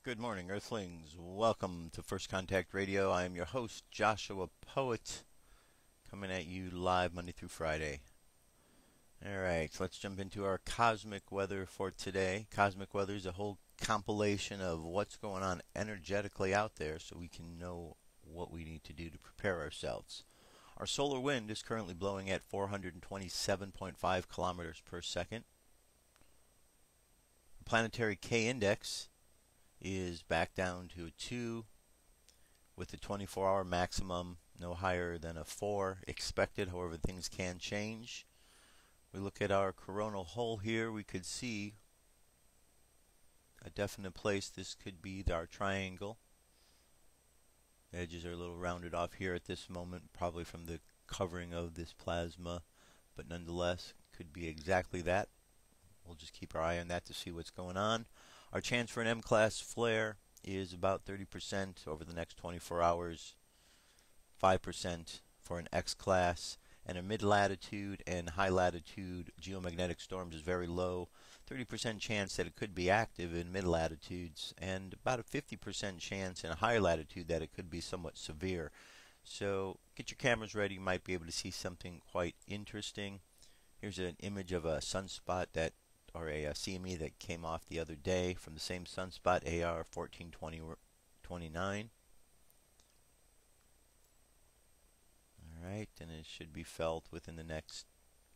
Good morning, Earthlings. Welcome to First Contact Radio. I am your host, Joshua Poet, coming at you live Monday through Friday. Alright, so let's jump into our cosmic weather for today. Cosmic weather is a whole compilation of what's going on energetically out there so we can know what we need to do to prepare ourselves. Our solar wind is currently blowing at 427.5 kilometers per second. The planetary K-index is back down to a 2 with the 24-hour maximum no higher than a 4 expected. However, things can change. We look at our coronal hole here, we could see a definite place. This could be our triangle. The edges are a little rounded off here at this moment, probably from the covering of this plasma, but nonetheless could be exactly that. We'll just keep our eye on that to see what's going on. Our chance for an M-class flare is about 30% over the next 24 hours, 5% for an X-class, and a mid-latitude and high-latitude geomagnetic storms is very low. 30% chance that it could be active in mid-latitudes, and about a 50% chance in a higher latitude that it could be somewhat severe. So get your cameras ready. You might be able to see something quite interesting. Here's an image of a sunspot or a CME that came off the other day from the same sunspot, AR 1429. Alright, and it should be felt within the next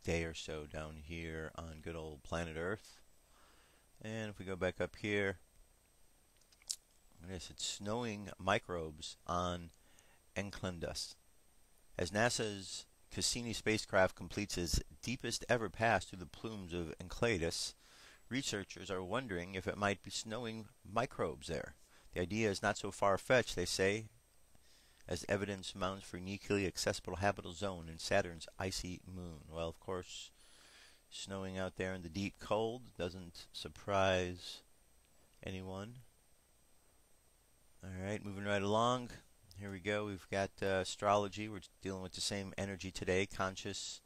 day or so down here on good old planet Earth. And if we go back up here, yes, it's snowing microbes on Enceladus. As NASA's Cassini spacecraft completes its deepest ever pass through the plumes of Enceladus, researchers are wondering if it might be snowing microbes there. The idea is not so far-fetched, they say, as evidence mounts for a uniquely accessible habitable zone in Saturn's icy moon. Well, of course, snowing out there in the deep cold doesn't surprise anyone. Alright, moving right along. Here we go. We've got astrology. We're dealing with the same energy today. Conscious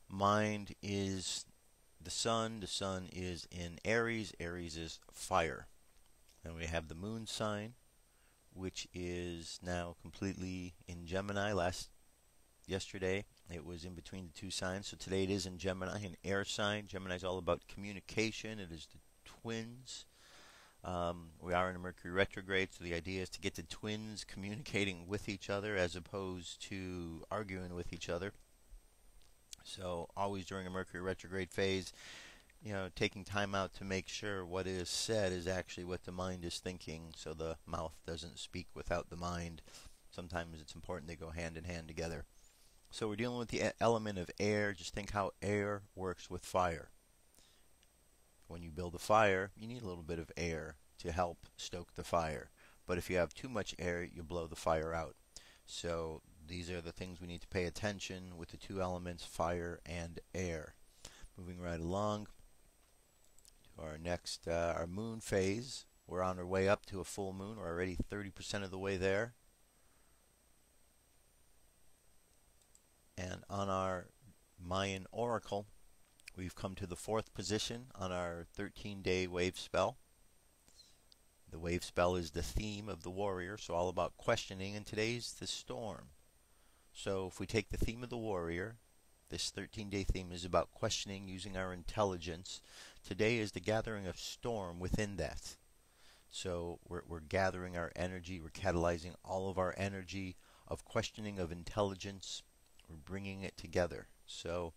mind is the sun. The sun is in Aries. Aries is fire. And we have the moon sign, which is now completely in Gemini. Yesterday it was in between the two signs. So today it is in Gemini, an air sign. Gemini is all about communication. It is the twins. We are in a Mercury retrograde, so the idea is to get the twins communicating with each other as opposed to arguing with each other. So always during a Mercury retrograde phase, taking time out to make sure what is said is actually what the mind is thinking, so the mouth doesn't speak without the mind. Sometimes it's important they go hand in hand together. So we're dealing with the element of air. Just think how air works with fire. When you build a fire, you need a little bit of air to help stoke the fire. But if you have too much air, you blow the fire out. So these are the things we need to pay attention with the two elements, fire and air. Moving right along to our next, our moon phase. We're on our way up to a full moon. We're already 30% of the way there. And on our Mayan oracle, we've come to the 4th position on our 13-day wave spell. The wave spell is the theme of the warrior, so all about questioning, and today's the storm. So if we take the theme of the warrior, this 13-day theme is about questioning using our intelligence. Today is the gathering of storm within that. So we're gathering our energy, we're catalyzing all of our energy of questioning, of intelligence, we're bringing it together. So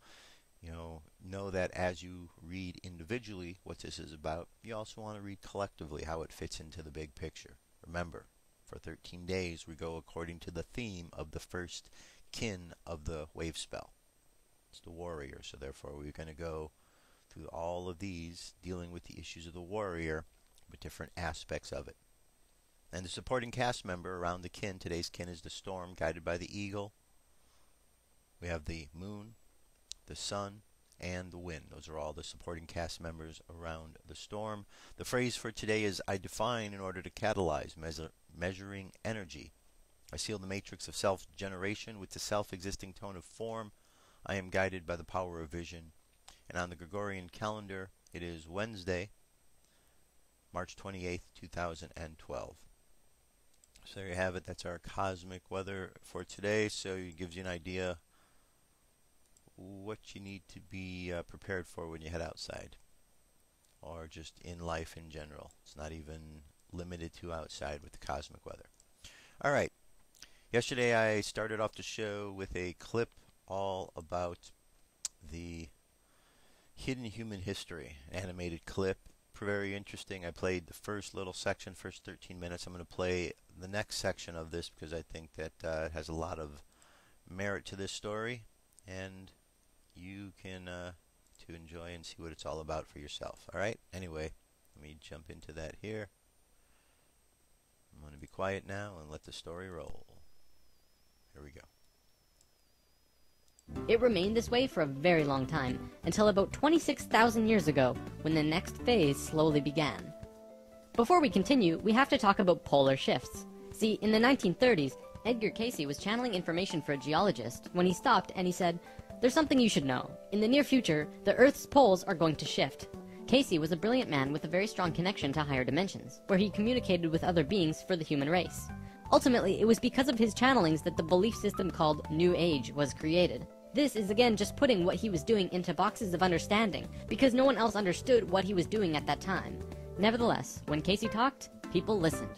know that as you read individually what this is about, you also want to read collectively how it fits into the big picture. Remember, for 13 days we go according to the theme of the first kin of the wave spell. It's the warrior, so therefore we're going to go through all of these dealing with the issues of the warrior, but different aspects of it. And the supporting cast member around the kin, today's kin is the storm, guided by the eagle. We have the moon, the sun, and the wind. Those are all the supporting cast members around the storm. The phrase for today is, I define in order to catalyze, measuring energy. I seal the matrix of self-generation with the self-existing tone of form. I am guided by the power of vision. And on the Gregorian calendar, it is Wednesday, March 28th, 2012. So there you have it. That's our cosmic weather for today. So it gives you an idea what you need to be prepared for when you head outside, or just in life in general. It's not even limited to outside with the cosmic weather. All right. Yesterday I started off the show with a clip all about the hidden human history, an animated clip. Very interesting. I played the first little section, first 13 minutes. I'm going to play the next section of this because I think that has a lot of merit to this story, and you can to enjoy and see what it's all about for yourself. All right? Anyway, let me jump into that here. I'm going to be quiet now and let the story roll. Here we go. It remained this way for a very long time, until about 26,000 years ago, when the next phase slowly began. Before we continue, we have to talk about polar shifts. See, in the 1930s, Edgar Cayce was channeling information for a geologist when he stopped and he said, "There's something you should know. In the near future, the Earth's poles are going to shift." Cayce was a brilliant man with a very strong connection to higher dimensions, where he communicated with other beings for the human race. Ultimately, it was because of his channelings that the belief system called New Age was created. This is again just putting what he was doing into boxes of understanding, because no one else understood what he was doing at that time. Nevertheless, when Cayce talked, people listened.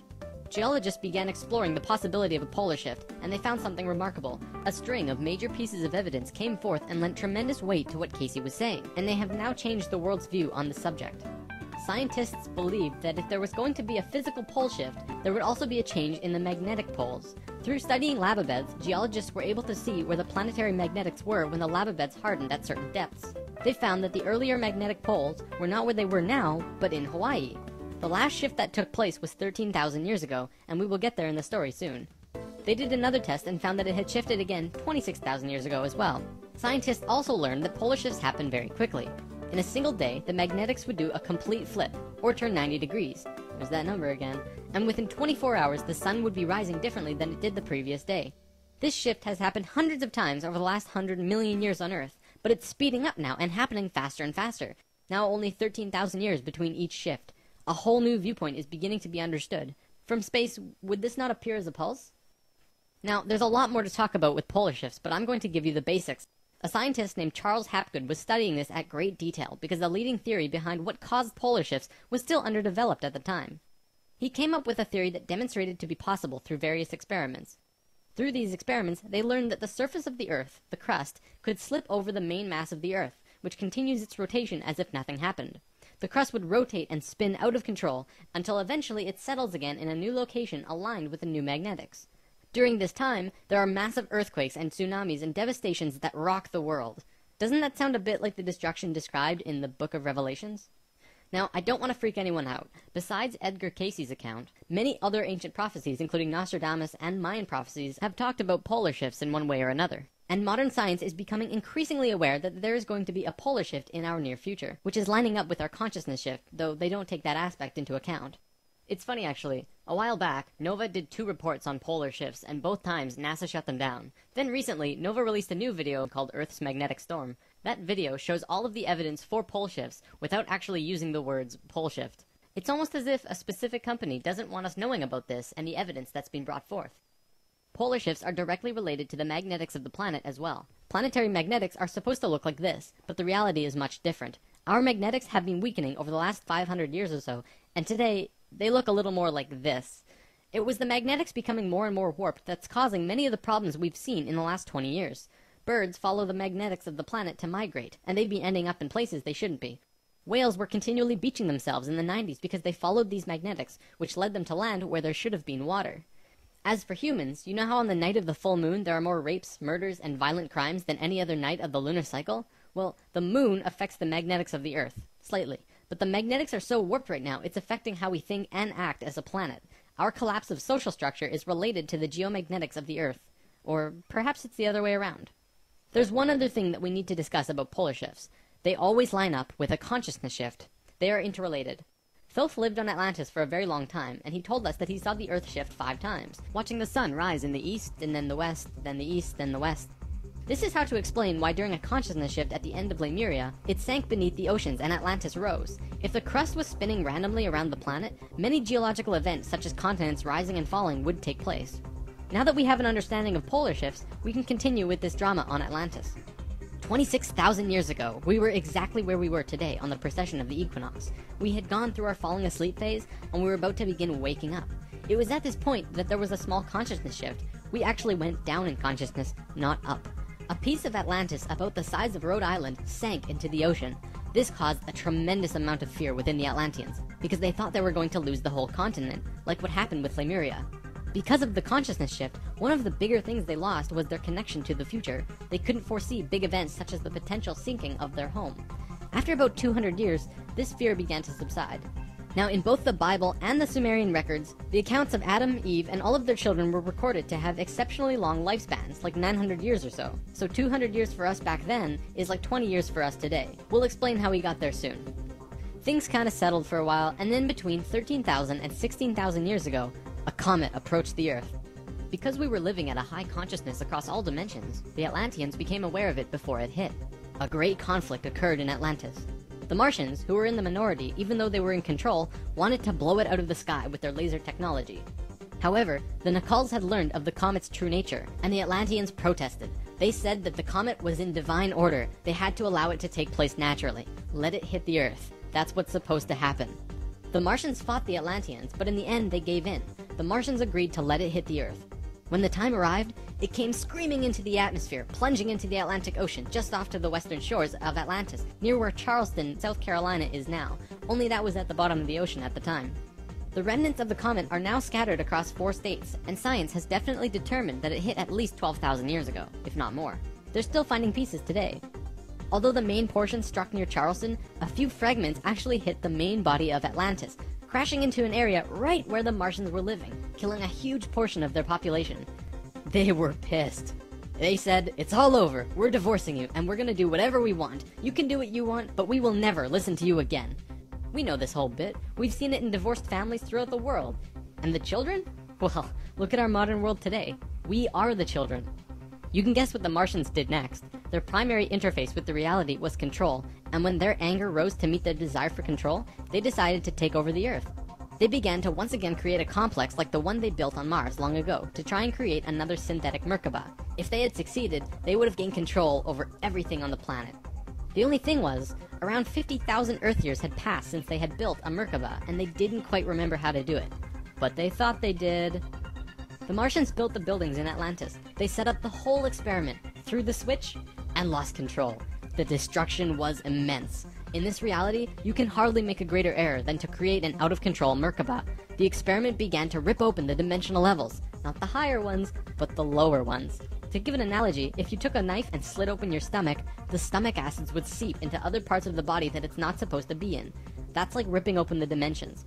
Geologists began exploring the possibility of a polar shift, and they found something remarkable. A string of major pieces of evidence came forth and lent tremendous weight to what Cayce was saying, and they have now changed the world's view on the subject. Scientists believed that if there was going to be a physical pole shift, there would also be a change in the magnetic poles. Through studying lava beds, geologists were able to see where the planetary magnetics were when the lava beds hardened at certain depths. They found that the earlier magnetic poles were not where they were now, but in Hawaii. The last shift that took place was 13,000 years ago, and we will get there in the story soon. They did another test and found that it had shifted again 26,000 years ago as well. Scientists also learned that polar shifts happen very quickly. In a single day, the magnetics would do a complete flip, or turn 90 degrees. There's that number again. And within 24 hours, the sun would be rising differently than it did the previous day. This shift has happened hundreds of times over the last 100 million years on Earth, but it's speeding up now and happening faster and faster. Now only 13,000 years between each shift. A whole new viewpoint is beginning to be understood. From space, would this not appear as a pulse? Now, there's a lot more to talk about with polar shifts, but I'm going to give you the basics. A scientist named Charles Hapgood was studying this at great detail because the leading theory behind what caused polar shifts was still underdeveloped at the time. He came up with a theory that demonstrated to be possible through various experiments. Through these experiments, they learned that the surface of the Earth, the crust, could slip over the main mass of the Earth, which continues its rotation as if nothing happened. The crust would rotate and spin out of control until eventually it settles again in a new location aligned with the new magnetics. During this time, there are massive earthquakes and tsunamis and devastations that rock the world. Doesn't that sound a bit like the destruction described in the Book of Revelations? Now, I don't want to freak anyone out. Besides Edgar Cayce's account, many other ancient prophecies, including Nostradamus and Mayan prophecies, have talked about polar shifts in one way or another. And modern science is becoming increasingly aware that there is going to be a polar shift in our near future, which is lining up with our consciousness shift, though they don't take that aspect into account. It's funny actually. A while back, NOVA did 2 reports on polar shifts, and both times NASA shut them down. Then recently, NOVA released a new video called Earth's Magnetic Storm. That video shows all of the evidence for pole shifts without actually using the words pole shift. It's almost as if a specific company doesn't want us knowing about this and the evidence that's been brought forth. Polar shifts are directly related to the magnetics of the planet as well. Planetary magnetics are supposed to look like this, but the reality is much different. Our magnetics have been weakening over the last 500 years or so, and today, they look a little more like this. It was the magnetics becoming more and more warped that's causing many of the problems we've seen in the last 20 years. Birds follow the magnetics of the planet to migrate, and they'd be ending up in places they shouldn't be. Whales were continually beaching themselves in the 90s because they followed these magnetics, which led them to land where there should have been water. As for humans, you know how on the night of the full moon there are more rapes, murders, and violent crimes than any other night of the lunar cycle? Well, the moon affects the magnetics of the Earth, slightly. But the magnetics are so warped right now, it's affecting how we think and act as a planet. Our collapse of social structure is related to the geomagnetics of the Earth. Or perhaps it's the other way around. There's one other thing that we need to discuss about polar shifts. They always line up with a consciousness shift. They are interrelated. Thoth lived on Atlantis for a very long time, and he told us that he saw the Earth shift 5 times, watching the sun rise in the east, and then the west, then the east, then the west. This is how to explain why during a consciousness shift at the end of Lemuria, it sank beneath the oceans and Atlantis rose. If the crust was spinning randomly around the planet, many geological events such as continents rising and falling would take place. Now that we have an understanding of polar shifts, we can continue with this drama on Atlantis. 26,000 years ago, we were exactly where we were today on the precession of the equinox. We had gone through our falling asleep phase, and we were about to begin waking up. It was at this point that there was a small consciousness shift. We actually went down in consciousness, not up. A piece of Atlantis about the size of Rhode Island sank into the ocean. This caused a tremendous amount of fear within the Atlanteans, because they thought they were going to lose the whole continent, like what happened with Lemuria. Because of the consciousness shift, one of the bigger things they lost was their connection to the future. They couldn't foresee big events such as the potential sinking of their home. After about 200 years, this fear began to subside. Now, in both the Bible and the Sumerian records, the accounts of Adam, Eve, and all of their children were recorded to have exceptionally long lifespans, like 900 years or so. So 200 years for us back then is like 20 years for us today. We'll explain how we got there soon. Things kind of settled for a while, and then between 13,000 and 16,000 years ago, a comet approached the Earth. Because we were living at a high consciousness across all dimensions, the Atlanteans became aware of it before it hit. A great conflict occurred in Atlantis. The Martians, who were in the minority even though they were in control, wanted to blow it out of the sky with their laser technology. However, the Nacals had learned of the comet's true nature, and the Atlanteans protested. They said that the comet was in divine order. They had to allow it to take place naturally. Let it hit the Earth. That's what's supposed to happen. The Martians fought the Atlanteans, but in the end they gave in. The Martians agreed to let it hit the Earth. When the time arrived, it came screaming into the atmosphere, plunging into the Atlantic Ocean just off to the western shores of Atlantis, near where Charleston, South Carolina is now, only that was at the bottom of the ocean at the time. The remnants of the comet are now scattered across 4 states, and science has definitely determined that it hit at least 12,000 years ago, if not more. They're still finding pieces today. Although the main portion struck near Charleston, a few fragments actually hit the main body of Atlantis, crashing into an area right where the Martians were living, killing a huge portion of their population. They were pissed. They said, "It's all over, we're divorcing you, and we're gonna do whatever we want. You can do what you want, but we will never listen to you again." We know this whole bit. We've seen it in divorced families throughout the world. And the children? Well, look at our modern world today. We are the children. You can guess what the Martians did next. Their primary interface with the reality was control, and when their anger rose to meet their desire for control, they decided to take over the Earth. They began to once again create a complex like the one they built on Mars long ago to try and create another synthetic Merkaba. If they had succeeded, they would have gained control over everything on the planet. The only thing was, around 50,000 Earth years had passed since they had built a Merkaba, and they didn't quite remember how to do it. But they thought they did. The Martians built the buildings in Atlantis. They set up the whole experiment, threw the switch, and lost control. The destruction was immense. In this reality, you can hardly make a greater error than to create an out-of-control Merkaba. The experiment began to rip open the dimensional levels. Not the higher ones, but the lower ones. To give an analogy, if you took a knife and slit open your stomach, the stomach acids would seep into other parts of the body that it's not supposed to be in. That's like ripping open the dimensions.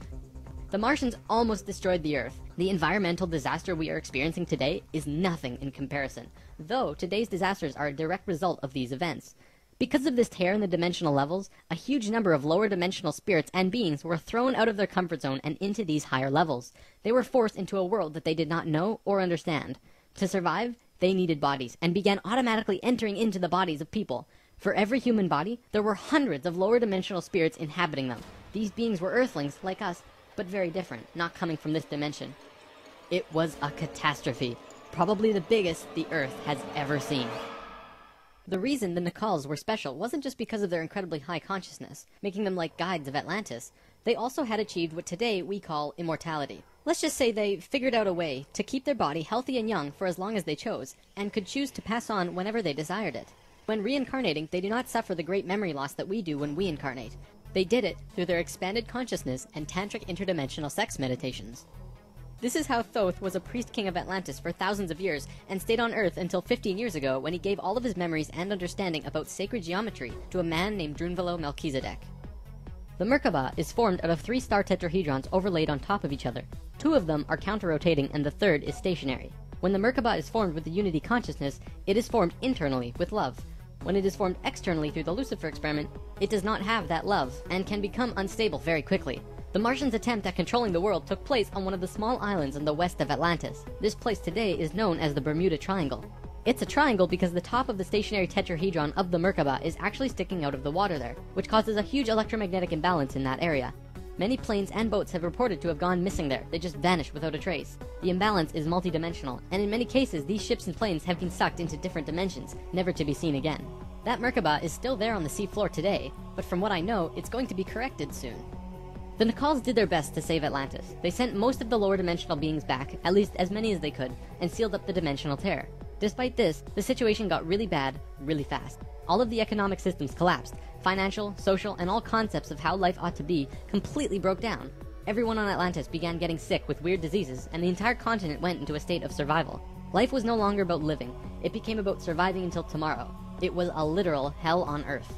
The Martians almost destroyed the Earth. The environmental disaster we are experiencing today is nothing in comparison, though today's disasters are a direct result of these events. Because of this tear in the dimensional levels, a huge number of lower dimensional spirits and beings were thrown out of their comfort zone and into these higher levels. They were forced into a world that they did not know or understand. To survive, they needed bodies, and began automatically entering into the bodies of people. For every human body, there were hundreds of lower dimensional spirits inhabiting them. These beings were Earthlings, like us, but very different, not coming from this dimension. It was a catastrophe, probably the biggest the Earth has ever seen. The reason the Nacals were special wasn't just because of their incredibly high consciousness, making them like guides of Atlantis. They also had achieved what today we call immortality. Let's just say they figured out a way to keep their body healthy and young for as long as they chose, and could choose to pass on whenever they desired it. When reincarnating, they do not suffer the great memory loss that we do when we incarnate. They did it through their expanded consciousness and tantric interdimensional sex meditations. This is how Thoth was a priest king of Atlantis for thousands of years and stayed on Earth until 15 years ago when he gave all of his memories and understanding about sacred geometry to a man named Drunvalo Melchizedek. The Merkaba is formed out of 3 star tetrahedrons overlaid on top of each other. 2 of them are counter-rotating and the third is stationary. When the Merkaba is formed with the unity consciousness, it is formed internally with love. When it is formed externally through the Lucifer experiment, it does not have that love, and can become unstable very quickly. The Martians' attempt at controlling the world took place on one of the small islands in the west of Atlantis. This place today is known as the Bermuda Triangle. It's a triangle because the top of the stationary tetrahedron of the Merkaba is actually sticking out of the water there, which causes a huge electromagnetic imbalance in that area. Many planes and boats have reported to have gone missing there. They just vanished without a trace. The imbalance is multidimensional, and in many cases these ships and planes have been sucked into different dimensions, never to be seen again. That Merkaba is still there on the seafloor today, but from what I know, it's going to be corrected soon. The Nacals did their best to save Atlantis. They sent most of the lower dimensional beings back, at least as many as they could, and sealed up the dimensional tear. Despite this, the situation got really bad, really fast. All of the economic systems collapsed. Financial, social, and all concepts of how life ought to be completely broke down. Everyone on Atlantis began getting sick with weird diseases, and the entire continent went into a state of survival. Life was no longer about living. It became about surviving until tomorrow. It was a literal hell on Earth.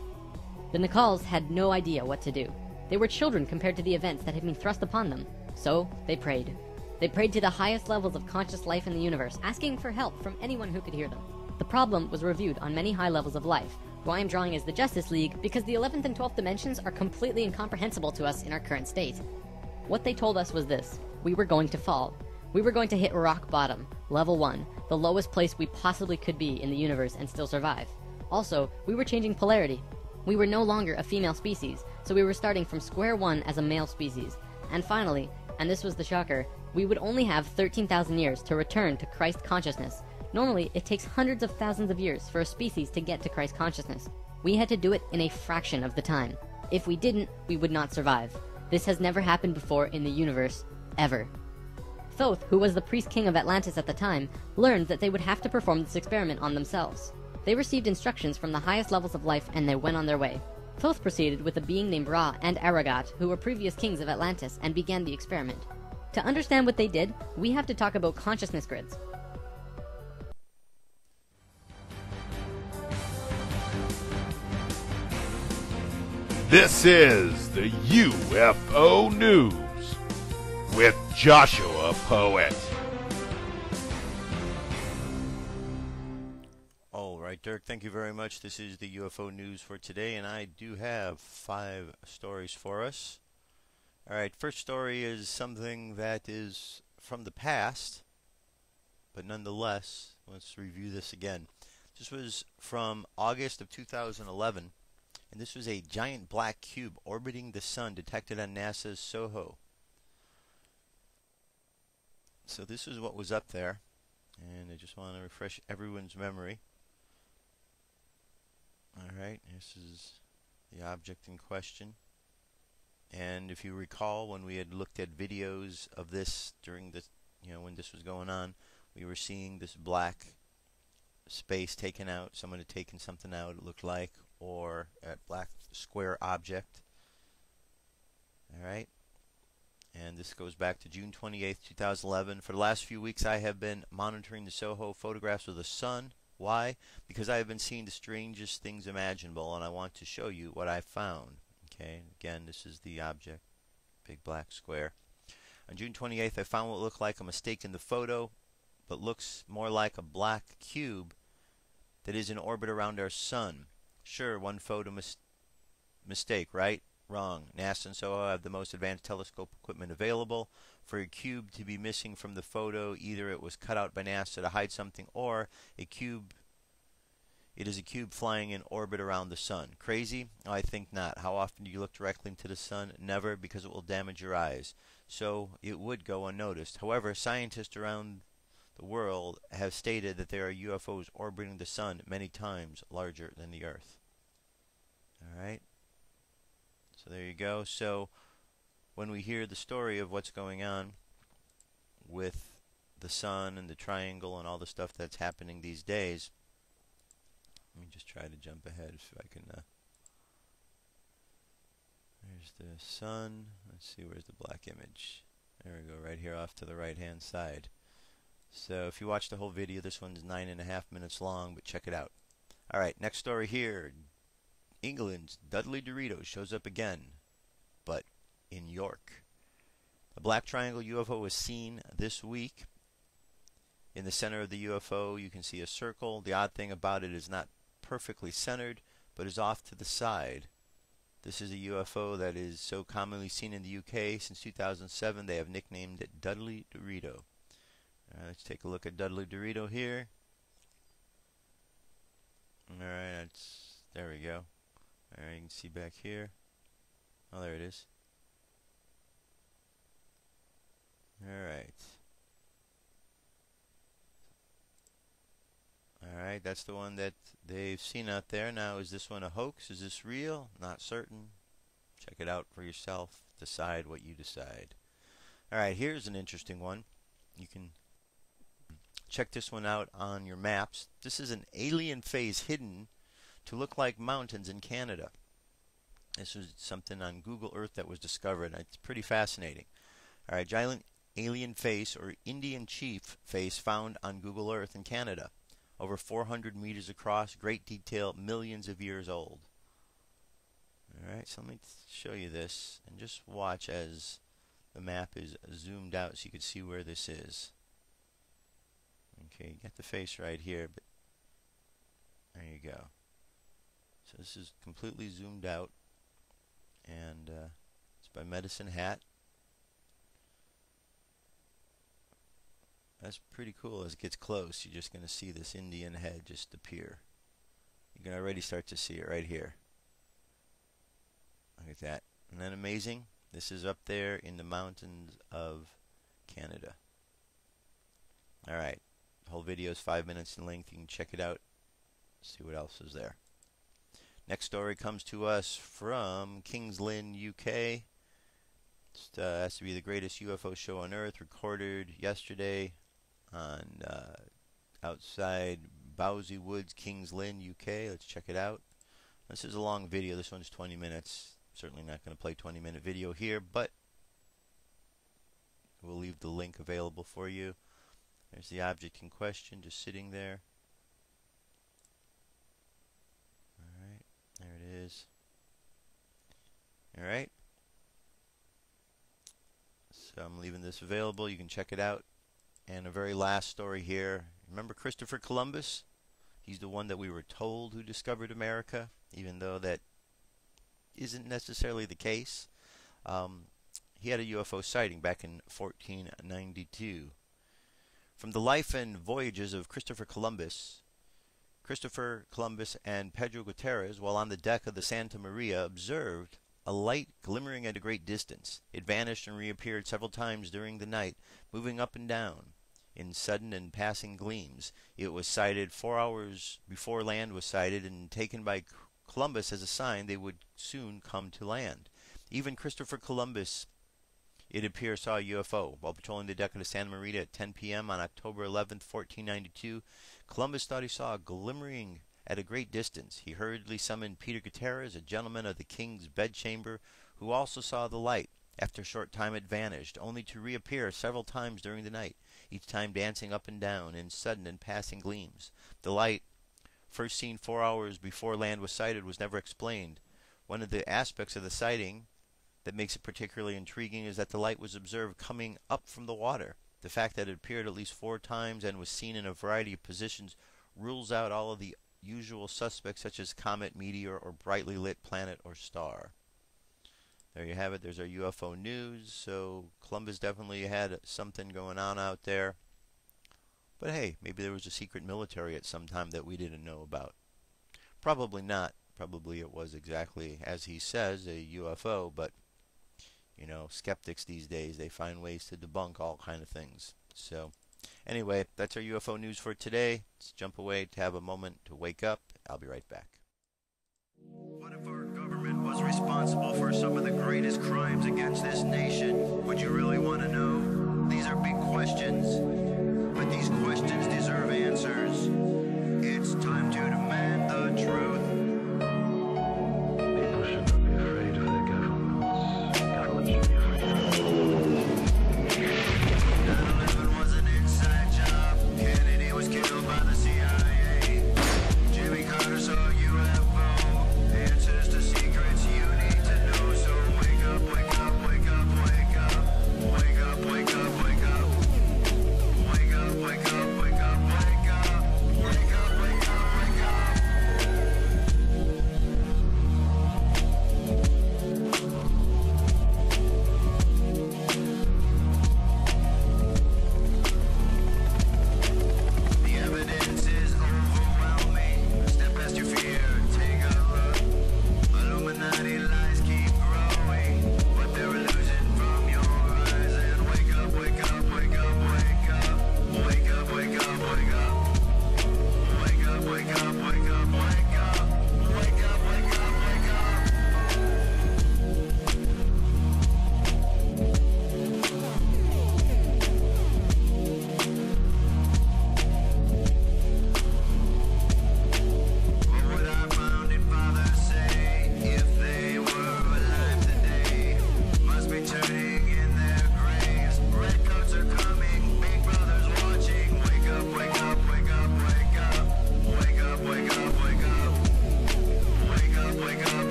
The Nacals had no idea what to do. They were children compared to the events that had been thrust upon them. So, they prayed. They prayed to the highest levels of conscious life in the universe, asking for help from anyone who could hear them. The problem was reviewed on many high levels of life, who I am drawing as the Justice League because the 11th and 12th dimensions are completely incomprehensible to us in our current state. What they told us was this: we were going to fall. We were going to hit rock bottom, level 1, the lowest place we possibly could be in the universe and still survive. Also, we were changing polarity. We were no longer a female species, so we were starting from square one as a male species. And finally, and this was the shocker, we would only have 13,000 years to return to Christ consciousness. Normally, it takes hundreds of thousands of years for a species to get to Christ consciousness. We had to do it in a fraction of the time. If we didn't, we would not survive. This has never happened before in the universe, ever. Thoth, who was the priest king of Atlantis at the time, learned that they would have to perform this experiment on themselves. They received instructions from the highest levels of life and they went on their way. Thoth proceeded with a being named Ra and Aragat, who were previous kings of Atlantis, and began the experiment. To understand what they did, we have to talk about consciousness grids. This is the UFO News with Joshua Poet. All right, Dirk, thank you very much. This is the UFO News for today, and I do have 5 stories for us. All right, first story is something that is from the past, but nonetheless, let's review this again. This was from August of 2011, and this was a giant black cube orbiting the sun detected on NASA's SOHO. So this is what was up there, and I just want to refresh everyone's memory. Alright, this is the object in question. And if you recall, when we had looked at videos of this during the, when this was going on, we were seeing this black space taken out. Someone had taken something out, it looked like, or a black square object. Alright. And this goes back to June 28th, 2011. For the last few weeks, I have been monitoring the SOHO photographs of the sun. Why? Because I have been seeing the strangest things imaginable, and I want to show you what I found. Okay, again, this is the object, big black square. On June 28th, I found what looked like a mistake in the photo, but looks more like a black cube that is in orbit around our sun. Sure, one photo mistake, right? Wrong. NASA and SOHO have the most advanced telescope equipment available. For a cube to be missing from the photo, either it was cut out by NASA to hide something, or it is a cube flying in orbit around the sun. Crazy? Oh, I think not. How often do you look directly into the sun? Never, because it will damage your eyes. So it would go unnoticed. However, scientists around the world have stated that there are UFOs orbiting the sun many times larger than the Earth. Alright? So there you go. So when we hear the story of what's going on with the sun and the triangle and all the stuff that's happening these days, let me just try to jump ahead so I can. There's the sun. Let's see, where's the black image? There we go, right here off to the right hand side. So if you watch the whole video, this one's 9.5 minutes long, but check it out. Alright, next story here. England's Dudley Dorito shows up again, but in York. A black triangle UFO was seen this week. In the center of the UFO, you can see a circle. The odd thing about it is not perfectly centered, but is off to the side. This is a UFO that is so commonly seen in the UK. Since 2007, they have nicknamed it Dudley Dorito. Let's take a look at Dudley Dorito here. Alright, there we go. Alright, you can see back here. Oh, there it is. Alright. Alright, that's the one that they've seen out there. Now, is this one a hoax? Is this real? Not certain. Check it out for yourself. Decide what you decide. Alright, here's an interesting one. You can check this one out on your maps. This is an alien phase hidden to look like mountains in Canada. This was something on Google Earth that was discovered. It's pretty fascinating. Alright, giant alien face or Indian chief face found on Google Earth in Canada. Over 400 meters across, great detail, millions of years old. Alright, so let me show you this and just watch as the map is zoomed out so you can see where this is. Okay, you got the face right here, but there you go. So this is completely zoomed out, and it's by Medicine Hat. That's pretty cool. As it gets close, you're just going to see this Indian head just appear. You can already start to see it right here. Look at that. Isn't that amazing? This is up there in the mountains of Canada. Alright. The whole video is 5 minutes in length. You can check it out. See what else is there. Next story comes to us from King's Lynn, UK. It has to be the greatest UFO show on Earth, recorded yesterday on outside Bowsey Woods, King's Lynn, UK. Let's check it out. This is a long video. This one's 20 minutes. Certainly not going to play 20-minute video here, but we'll leave the link available for you. There's the object in question just sitting there. Alright, there it is. Alright. So I'm leaving this available. You can check it out. And a very last story here. Remember Christopher Columbus? He's the one that we were told who discovered America, even though that isn't necessarily the case. He had a UFO sighting back in 1492. From the life and voyages of Christopher Columbus and Pedro Gutierrez, while on the deck of the Santa Maria, observed a light glimmering at a great distance. It vanished and reappeared several times during the night, moving up and down in sudden and passing gleams. It was sighted 4 hours before land was sighted and taken by Columbus as a sign they would soon come to land. Even Christopher Columbus, it appears, saw a UFO while patrolling the deck of the Santa Maria at 10 p.m. on October 11th, 1492. Columbus thought he saw a glimmering at a great distance. He hurriedly summoned Peter Gutierrez, a gentleman of the king's bedchamber, who also saw the light. After a short time it vanished, only to reappear several times during the night, each time dancing up and down in sudden and passing gleams. The light, first seen 4 hours before land was sighted, was never explained. One of the aspects of the sighting that makes it particularly intriguing is that the light was observed coming up from the water. The fact that it appeared at least 4 times and was seen in a variety of positions rules out all of the usual suspects such as comet, meteor, or brightly lit planet or star. There you have it. There's our UFO news. So Columbus definitely had something going on out there. But hey, maybe there was a secret military at some time that we didn't know about. Probably not. Probably it was exactly as he says, a UFO, but you know, skeptics these days, they find ways to debunk all kind of things. So anyway, that's our UFO news for today. Let's jump away to have a moment to wake up. I'll be right back. What if our government was responsible for some of the greatest crimes against this nation? Would you really want to know? These are big questions, but these questions deserve answers. It's time to demand the truth. People shouldn't be afraid of their governments. Governments should be afraid of them. 9/11 was an inside job. Kennedy was killed by the CIA. Jimmy Carter saw a UFO. Answers to secrets you need to know. So wake up, wake up, wake up, wake up. Wake up, wake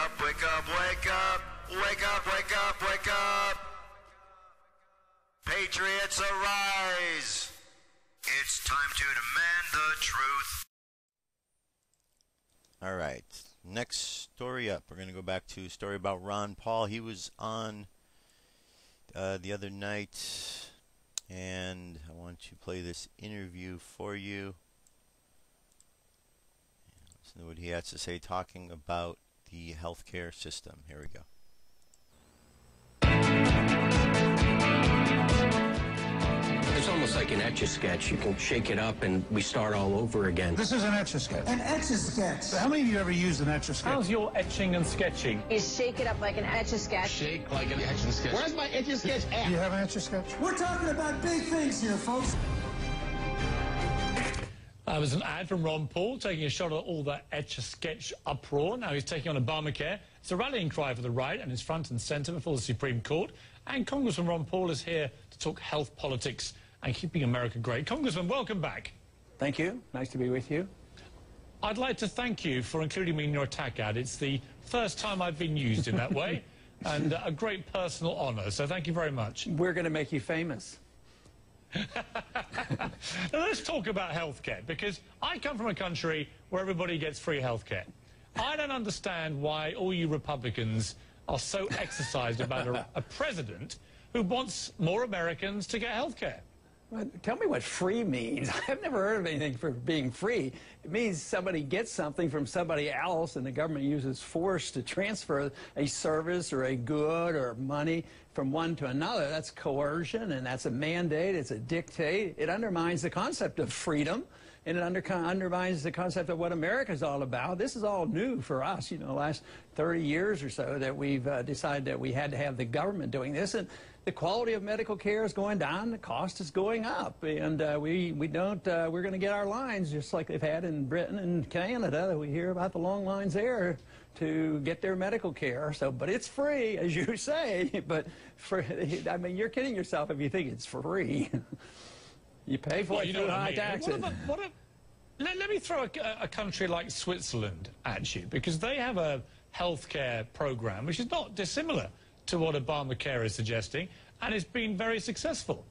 up, wake up, wake up, wake up, wake up, wake up. Patriots arise. It's time to demand the truth. All right. Next story up. We're going to go back to a story about Ron Paul. He was on the other night, and I want to play this interview for you. Listen to what he has to say talking about the healthcare system. Here we go. It's almost like an Etch-a-Sketch. You can shake it up and we start all over again. This is an Etch-a-Sketch. An Etch-a-Sketch. So how many of you ever used an Etch-a-Sketch? How's your etching and sketching? You shake it up like an Etch-a-Sketch. Shake like an Etch-a-Sketch. Where's my Etch-a-Sketch at? Do you have an Etch-a-Sketch? We're talking about big things here, folks. There was an ad from Ron Paul taking a shot at all that Etch-a-Sketch uproar. Now he's taking on Obamacare. It's a rallying cry for the right and is front and centre before the Supreme Court. And Congressman Ron Paul is here to talk health politics and keeping America great. Congressman, welcome back. Thank you. Nice to be with you. I'd like to thank you for including me in your attack ad. It's the first time I've been used in that way, and a great personal honour, so thank you very much. We're going to make you famous. Now let's talk about healthcare, because I come from a country where everybody gets free healthcare. I don't understand why all you Republicans are so exercised about a president who wants more Americans to get healthcare. Well, tell me what free means. I've never heard of anything for being free. It means somebody gets something from somebody else and the government uses force to transfer a service or a good or money from one to another. That's coercion, and that's a mandate. It's a dictate. It undermines the concept of freedom, and it undermines the concept of what America's all about. This is all new for us, you know, the last 30 years or so that we've decided that we had to have the government doing this. And the quality of medical care is going down, the cost is going up, and we're going to get our lines just like they've had in Britain and Canada. We hear about the long lines there to get their medical care. So, but it's free, as you say. But I mean, you're kidding yourself if you think it's free. You pay for it through high taxes. Let me throw a country like Switzerland at you, because they have a healthcare program which is not dissimilar to what Obamacare is suggesting, and it's been very successful.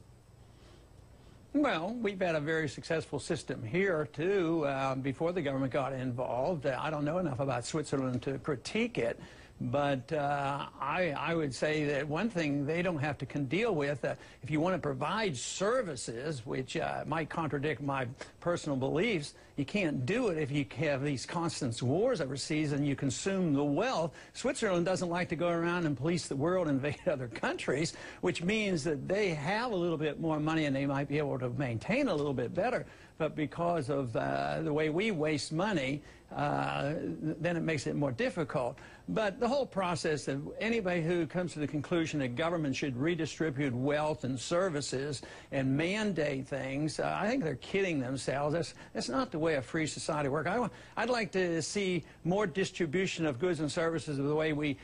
Well, we've had a very successful system here, too, before the government got involved. I don't know enough about Switzerland to critique it, but I would say that one thing they don't have to deal with, if you want to provide services, which might contradict my personal beliefs, you can't do it if you have these constant wars overseas and you consume the wealth. Switzerland doesn't like to go around and police the world and invade other countries, which means that they have a little bit more money and they might be able to maintain a little bit better. But because of the way we waste money, then it makes it more difficult. But the whole process of anybody who comes to the conclusion that government should redistribute wealth and services and mandate things, I think they're kidding themselves. That's not the way a free society works. I'd like to see more distribution of goods and services of the way we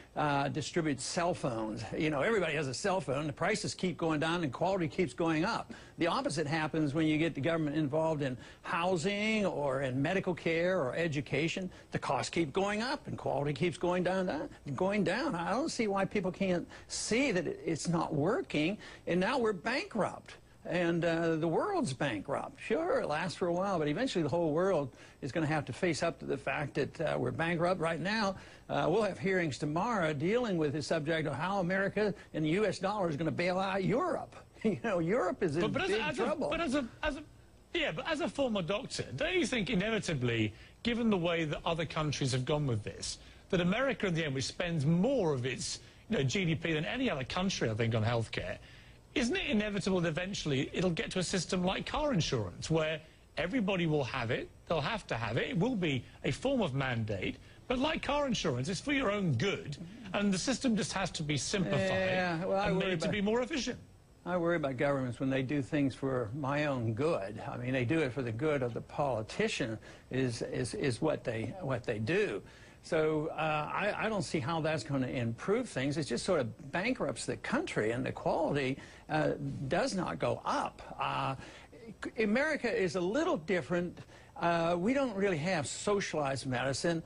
distribute cell phones. You know, everybody has a cell phone. The prices keep going down and quality keeps going up. The opposite happens when you get the government involved in housing or in medical care or education. The costs keep going up and quality keeps going down. I don't see why people can't see that it's not working, and now we're bankrupt. And the world's bankrupt. Sure, it lasts for a while, but eventually the whole world is going to have to face up to the fact that we're bankrupt. Right now, we'll have hearings tomorrow dealing with the subject of how America and the U.S. dollar is going to bail out Europe. You know, Europe is in big trouble. But as a former doctor, don't you think inevitably, given the way that other countries have gone with this, that America in the end, which spends more of its GDP than any other country, I think, on healthcare, isn't it inevitable that eventually it'll get to a system like car insurance, where everybody will have it, they'll have to have it, it will be a form of mandate, but like car insurance, it's for your own good, and the system just has to be simplified and made to be more efficient. I worry about governments when they do things for my own good. I mean, they do it for the good of the politician is what they do. So I don't see how that's going to improve things. It just sort of bankrupts the country, and the quality does not go up. America is a little different. We don't really have socialized medicine.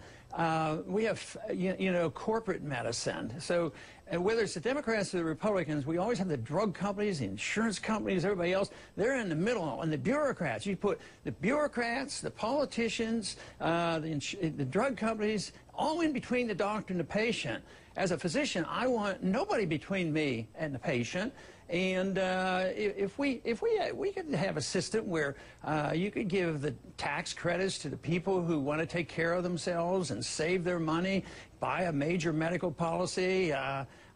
we have, you know, corporate medicine. So whether it's the Democrats or the Republicans, we always have the drug companies, the insurance companies, everybody else. They're in the middle, and the bureaucrats. You put the bureaucrats, the politicians, the drug companies, all in between the doctor and the patient. As a physician, I want nobody between me and the patient. And if we could have a system where you could give the tax credits to the people who want to take care of themselves and save their money, buy a major medical policy.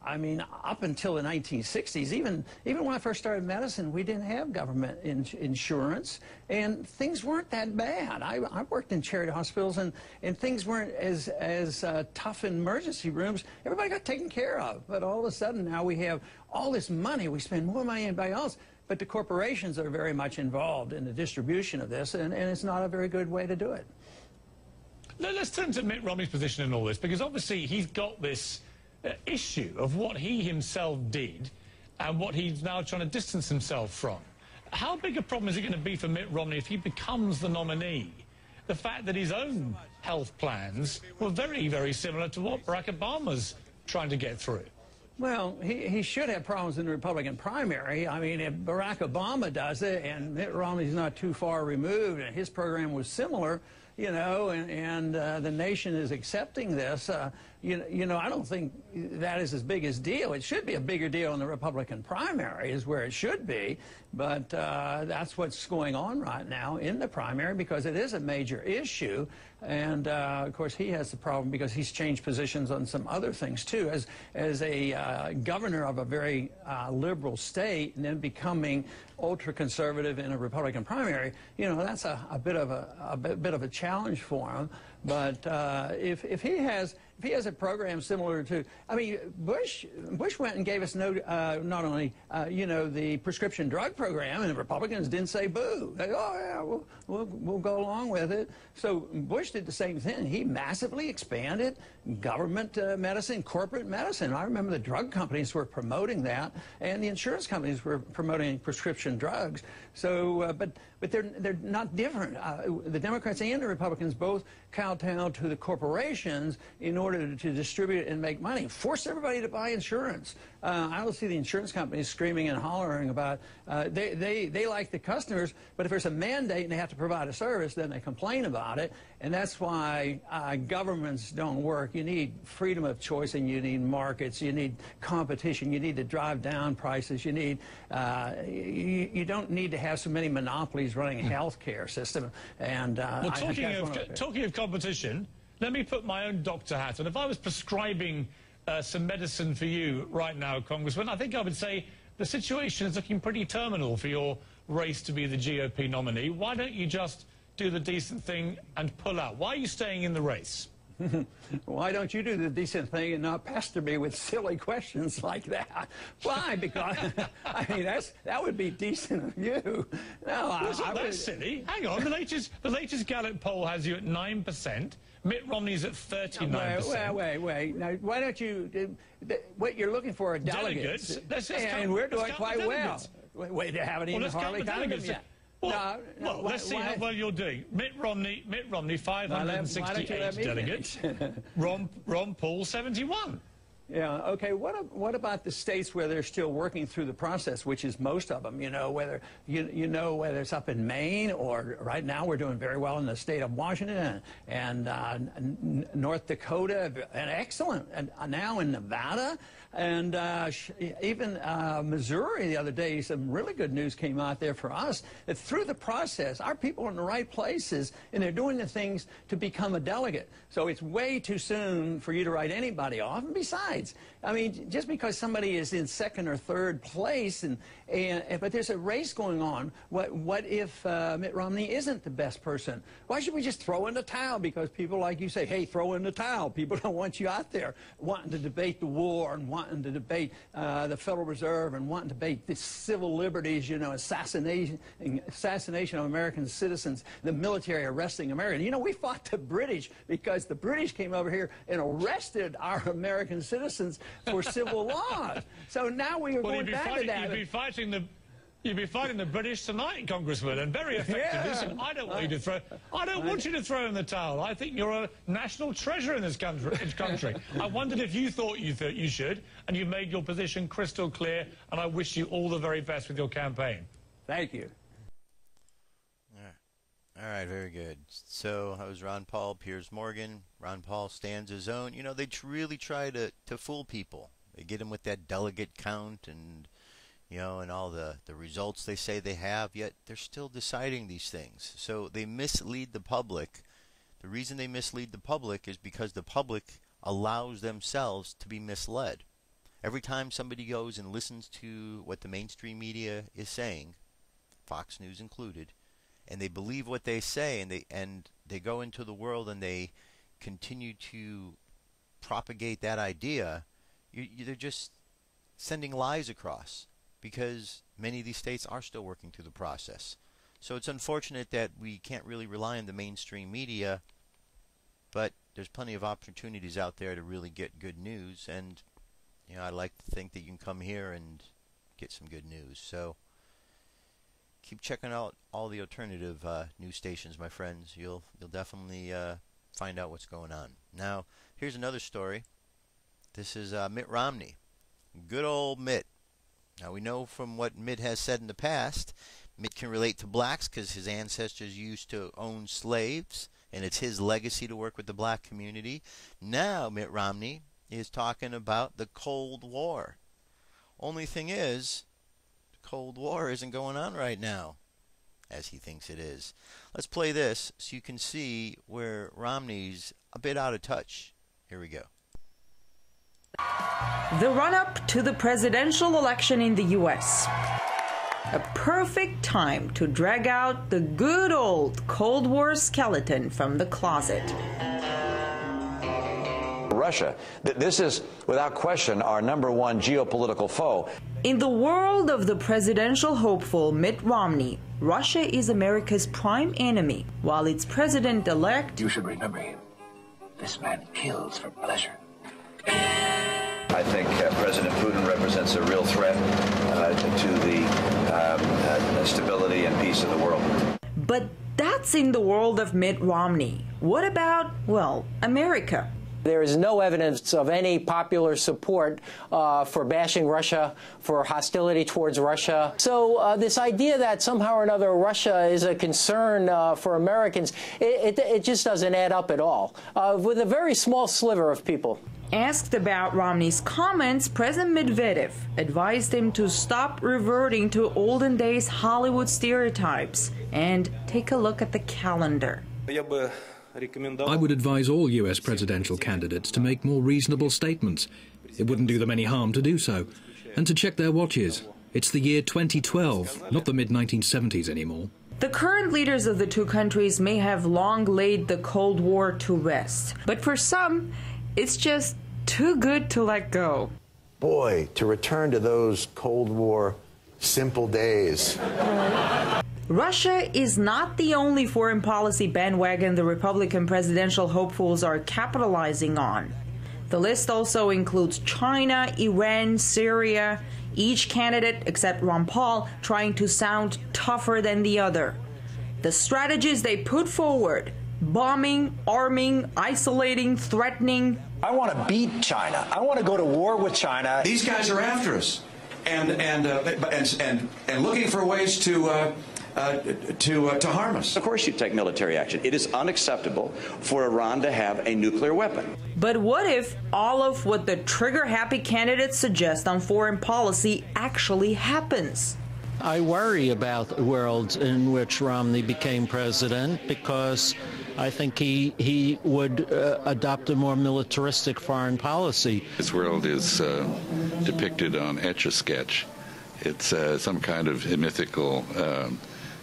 I mean, up until the 1960s, even when I first started medicine, we didn't have government insurance, and things weren't that bad. I worked in charity hospitals, and things weren't as tough in emergency rooms. Everybody got taken care of. But all of a sudden, now we have all this money. We spend more money than anybody else. But the corporations are very much involved in the distribution of this, and it's not a very good way to do it. Let's turn to Mitt Romney's position in all this, because obviously he's got this issue of what he himself did and what he's now trying to distance himself from. How big a problem is it going to be for Mitt Romney if he becomes the nominee? The fact that his own health plans were very, very similar to what Barack Obama's trying to get through. Well, he should have problems in the Republican primary. I mean, if Barack Obama does it and Mitt Romney's not too far removed and his program was similar, you know, and the nation is accepting this, you know, I don't think that is as big a deal. It should be a bigger deal in the Republican primary is where it should be, but that's what's going on right now in the primary because it is a major issue. And, of course, he has the problem because he's changed positions on some other things, too. As a governor of a very liberal state and then becoming ultra-conservative in a Republican primary, you know, that's a bit of a challenge for him. But if he has a program similar to, I mean, Bush went and gave us not only you know, the prescription drug program, and the Republicans didn't say boo. They, oh yeah, we'll go along with it. So Bush did the same thing. He massively expanded government medicine, corporate medicine. I remember the drug companies were promoting that, and the insurance companies were promoting prescription drugs. So, but they're not different. The Democrats and the Republicans both kowtow to the corporations in order to distribute and make money. Force everybody to buy insurance. I don't see the insurance companies screaming and hollering about they like the customers, but if there's a mandate and they have to provide a service, then they complain about it. And that's why governments don't work. You need freedom of choice, and you need markets. You need competition. You need to drive down prices. You need you don't need to have so many monopolies running a healthcare system. And well, talking of competition, let me put my own doctor hat on. If I was prescribing some medicine for you right now, Congressman, I think I would say the situation is looking pretty terminal for your race to be the GOP nominee. Why don't you just do the decent thing and pull out? Why are you staying in the race? Why don't you do the decent thing and not pester me with silly questions like that? Why? Because, I mean, that would be decent of you. No, well, that's silly. Hang on, the latest Gallup poll has you at 9%. Mitt Romney's at 39%. Wait. Now, why don't you, what you're looking for are delegates. And we're doing quite well. Wait, they haven't even hardly counted them yet. Well, let's see how well you're doing. Mitt Romney, 568 delegates. Ron Paul, 71. Yeah, okay, what about the states where they're still working through the process, which is most of them, you know, whether whether it's up in Maine or right now we're doing very well in the state of Washington and North Dakota, and excellent, and now in Nevada, and even Missouri the other day, some really good news came out there for us, that through the process, our people are in the right places, and they're doing the things to become a delegate. So it's way too soon for you to write anybody off, and besides, I mean, just because somebody is in second or third place, but there's a race going on, what if Mitt Romney isn't the best person? Why should we just throw in the towel? Because people like you say, hey, throw in the towel. People don't want you out there wanting to debate the war and wanting to debate the Federal Reserve and wanting to debate the civil liberties, you know, assassination of American citizens, the military arresting Americans. You know, we fought the British because the British came over here and arrested our American citizens for civil laws. So now we are going back to that. You'd be fighting the You'll be fighting the British tonight, Congressman, and very effective. Yeah. Listen, I don't want you to throw in the towel. I think you're a national treasure in this country. I wondered if you thought you should, and you made your position crystal clear, and I wish you all the very best with your campaign. Thank you. All right, very good. So that was Ron Paul, Piers Morgan. Ron Paul stands his own. You know, they really try to fool people. They get them with that delegate count and, you know, and all the results they say they have, yet they're still deciding these things. So they mislead the public. The reason they mislead the public is because the public allows themselves to be misled. Every time somebody goes and listens to what the mainstream media is saying, Fox News included, and they believe what they say, and they go into the world and they continue to propagate that idea, they're just sending lies across, because many of these states are still working through the process. So it's unfortunate that we can't really rely on the mainstream media, but there's plenty of opportunities out there to really get good news, and you know, I like to think that you can come here and get some good news. So keep checking out all the alternative news stations, my friends. You'll definitely find out what's going on. Now, here's another story. This is Mitt Romney. Good old Mitt. Now, we know from what Mitt has said in the past, Mitt can relate to blacks because his ancestors used to own slaves, and it's his legacy to work with the black community. Now, Mitt Romney is talking about the Cold War. Only thing is, the Cold War isn't going on right now, as he thinks it is. Let's play this so you can see where Romney's a bit out of touch. Here we go. The run-up to the presidential election in the U.S. A perfect time to drag out the good old Cold War skeleton from the closet. Russia. This is, without question, our #1 geopolitical foe. In the world of the presidential hopeful Mitt Romney, Russia is America's prime enemy, while its president-elect... You should remember him. This man kills for pleasure. I think President Putin represents a real threat to the stability and peace of the world. But that's in the world of Mitt Romney. What about, well, America? There is no evidence of any popular support for bashing Russia, for hostility towards Russia. So this idea that somehow or another Russia is a concern for Americans, it just doesn't add up at all, with a very small sliver of people. Asked about Romney's comments, President Medvedev advised him to stop reverting to olden days Hollywood stereotypes and take a look at the calendar. I would advise all U.S. presidential candidates to make more reasonable statements. It wouldn't do them any harm to do so. And to check their watches. It's the year 2012, not the mid-1970s anymore. The current leaders of the two countries may have long laid the Cold War to rest. But for some, it's just too good to let go. Boy, to return to those Cold War simple days. Russia is not the only foreign policy bandwagon the Republican presidential hopefuls are capitalizing on. The list also includes China, Iran, Syria, each candidate, except Ron Paul, trying to sound tougher than the other. The strategies they put forward: bombing, arming, isolating, threatening. I want to beat China. I want to go to war with China. These guys are after us, and looking for ways to harm us. Of course you take military action. It is unacceptable for Iran to have a nuclear weapon. But what if all of what the trigger-happy candidates suggest on foreign policy actually happens? I worry about the world in which Romney became president because I think he would adopt a more militaristic foreign policy. This world is depicted on Etch-a-Sketch. It's some kind of mythical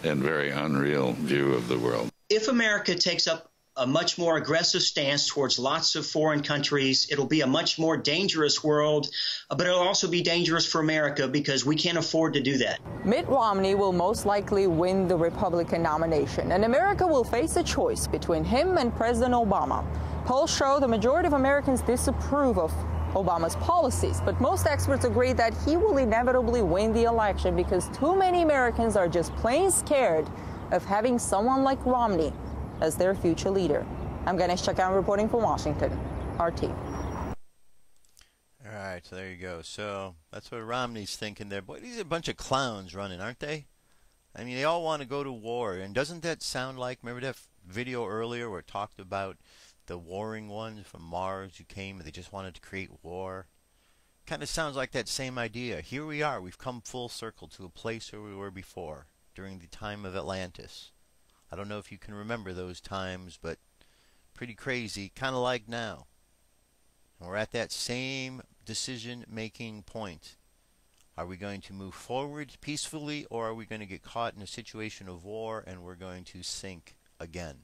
and very unreal view of the world. If America takes up a much more aggressive stance towards lots of foreign countries, it'll be a much more dangerous world, but it'll also be dangerous for America because we can't afford to do that. Mitt Romney will most likely win the Republican nomination, and America will face a choice between him and President Obama. Polls show the majority of Americans disapprove of Obama's policies. But most experts agree that he will inevitably win the election because too many Americans are just plain scared of having someone like Romney as their future leader. I'm Ganesh Chakam reporting from Washington, RT. All right, so there you go. So that's what Romney's thinking there. Boy, these are a bunch of clowns running, aren't they? I mean, they all want to go to war. And doesn't that sound like, remember that video earlier where it talked about the warring ones from Mars who came and they just wanted to create war? Kind of sounds like that same idea. Here we are. We've come full circle to a place where we were before, during the time of Atlantis. I don't know if you can remember those times, but pretty crazy, kind of like now. And we're at that same decision-making point. Are we going to move forward peacefully, or are we going to get caught in a situation of war and we're going to sink again?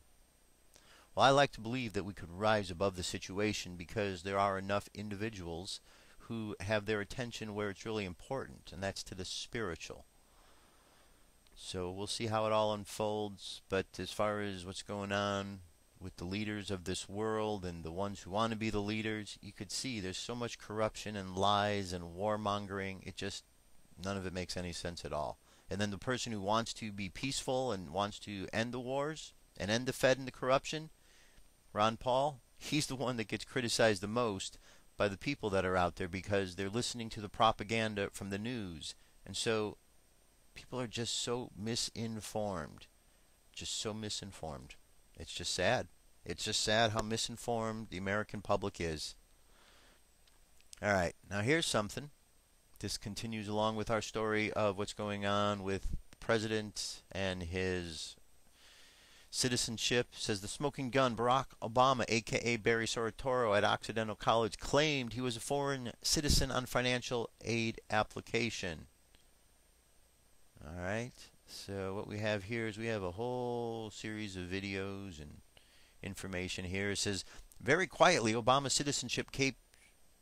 Well, I like to believe that we could rise above the situation because there are enough individuals who have their attention where it's really important, and that's to the spiritual. So we'll see how it all unfolds, but as far as what's going on with the leaders of this world and the ones who want to be the leaders, you could see there's so much corruption and lies and warmongering. It just, none of it makes any sense at all. And then the person who wants to be peaceful and wants to end the wars and end the Fed and the corruption, Ron Paul, he's the one that gets criticized the most by the people that are out there because they're listening to the propaganda from the news. And so people are just so misinformed. Just so misinformed. It's just sad. It's just sad how misinformed the American public is. All right, now here's something. This continues along with our story of what's going on with the president and his citizenship. It says the smoking gun Barack Obama, a.k.a. Barry Soetoro at Occidental College, claimed he was a foreign citizen on financial aid application. All right. So what we have here is we have a whole series of videos and information here. It says, very quietly, Obama's citizenship case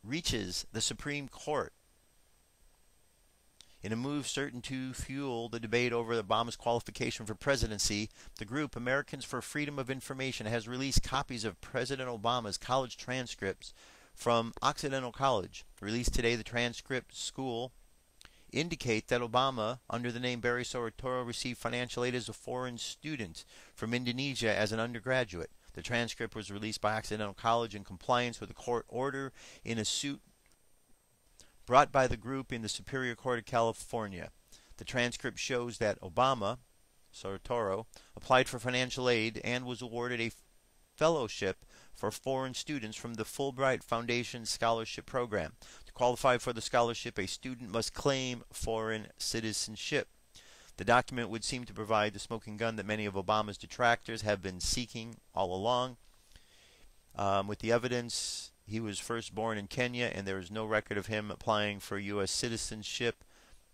reaches the Supreme Court in a move certain to fuel the debate over Obama's qualification for presidency. The group Americans for Freedom of Information has released copies of President Obama's college transcripts from Occidental College. Released today, the transcript school indicate that Obama, under the name Barry Soetoro, received financial aid as a foreign student from Indonesia as an undergraduate. The transcript was released by Occidental College in compliance with a court order in a suit brought by the group in the Superior Court of California. The transcript shows that Obama, Soetoro, applied for financial aid and was awarded a fellowship for foreign students from the Fulbright Foundation Scholarship Program. To qualify for the scholarship, a student must claim foreign citizenship. The document would seem to provide the smoking gun that many of Obama's detractors have been seeking all along. With the evidence, he was first born in Kenya, and there is no record of him applying for U.S. citizenship.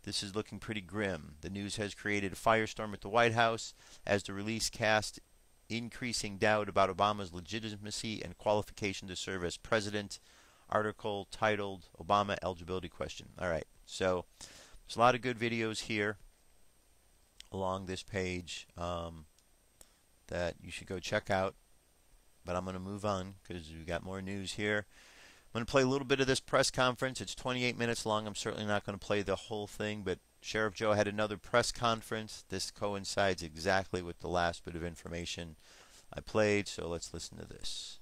This is looking pretty grim. The news has created a firestorm at the White House as the release cast increasing doubt about Obama's legitimacy and qualification to serve as president. Article titled Obama Eligibility Question. All right, so there's a lot of good videos here along this page that you should go check out. But I'm going to move on because we've got more news here. I'm going to play a little bit of this press conference. It's 28 minutes long. I'm certainly not going to play the whole thing, but Sheriff Joe had another press conference. This coincides exactly with the last bit of information I played, so let's listen to this.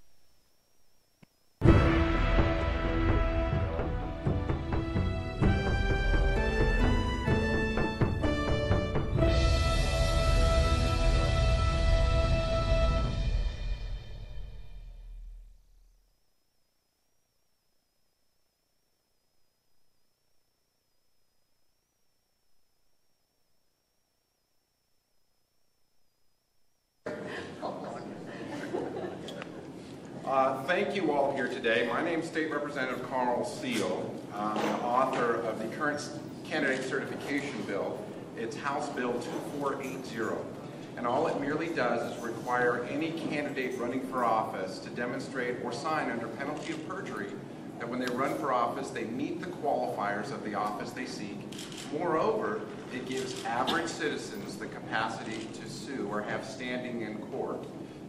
Thank you all here today. My name is State Representative Carl Seal. I'm the author of the current candidate certification bill. It's House Bill 2480. And all it merely does is require any candidate running for office to demonstrate or sign under penalty of perjury that when they run for office, they meet the qualifiers of the office they seek. Moreover, it gives average citizens the capacity to sue or have standing in court